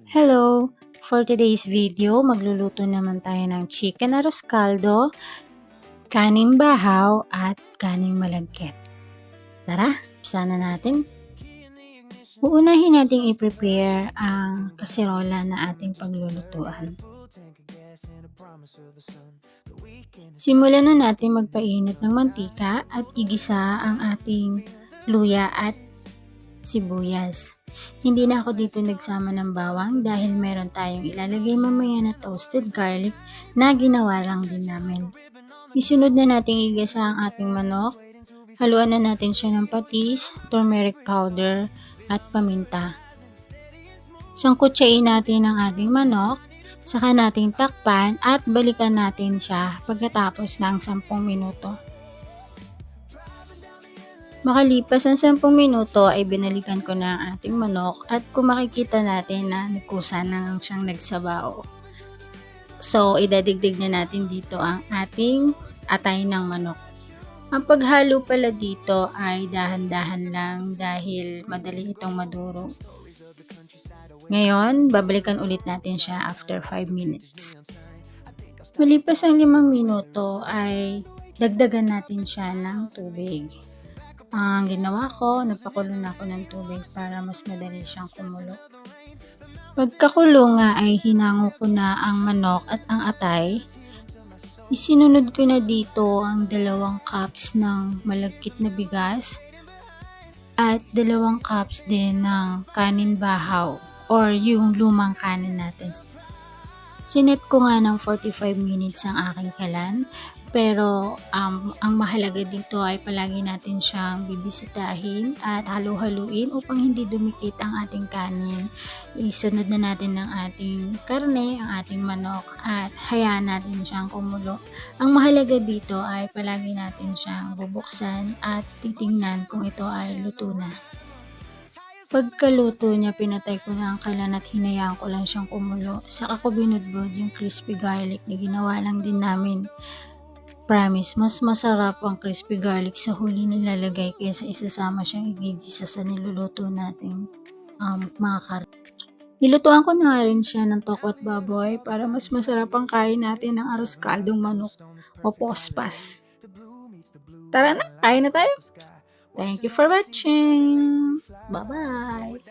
Hello! For today's video, magluluto naman tayo ng chicken arroz caldo, kaning bahaw, at kaning malagkit. Tara, umpisa na natin. Uunahin natin i-prepare ang kaserola na ating paglulutuan. Simulan na natin magpainit ng mantika at igisa ang ating luya at sibuyas. Hindi na ako dito nagsama ng bawang dahil meron tayong ilalagay mamaya na toasted garlic na ginawa lang din namin. Isunod na natin igisa ang ating manok. Haluan na natin siya ng patis, turmeric powder at paminta. Sangkutsain natin ang ating manok, saka natin takpan at balikan natin siya pagkatapos ng 10 minuto. Makalipas ang 10 minuto ay binalikan ko na ang ating manok at kung makikita natin na nagkusa na siyang nagsabaw. So, idadagdag na natin dito ang ating atay ng manok. Ang paghalo pala dito ay dahan-dahan lang dahil madali itong madurog. Ngayon, babalikan ulit natin siya after 5 minutes. Malipas ang 5 minuto ay dagdagan natin siya ng tubig. Ang ginawa ko, nagpakulo na ako ng tubig para mas madali siyang kumulo. Pagkakulo nga ay hinango ko na ang manok at ang atay. Isinunod ko na dito ang 2 cups ng malagkit na bigas at 2 cups din ng kanin bahaw or yung lumang kanin natin. Sinet ko nga ng 45 minutes ang aking kalan. Pero ang mahalaga dito ay palagi natin siyang bibisitahin at halu-haluin upang hindi dumikit ang ating kanin. Isunod na natin ang ating karne, ang ating manok at hayaan natin siyang kumulo. Ang mahalaga dito ay palagi natin siyang bubuksan at titingnan kung ito ay luto na. Pagkaluto niya, pinatay ko na ang kalan at hinayaan ko lang siyang kumulo. Saka ko binudbud yung crispy garlic na ginawa lang din namin. Promise, mas masarap ang crispy garlic sa huli nilalagay kaysa isasama siyang igigisa sa niluluto nating mga karne. Nilutuan ko na rin siya ng toko at baboy para mas masarap ang kain natin ng arroz caldong manok o pospas. Tara na, kain na tayo! Thank you for watching! Bye-bye!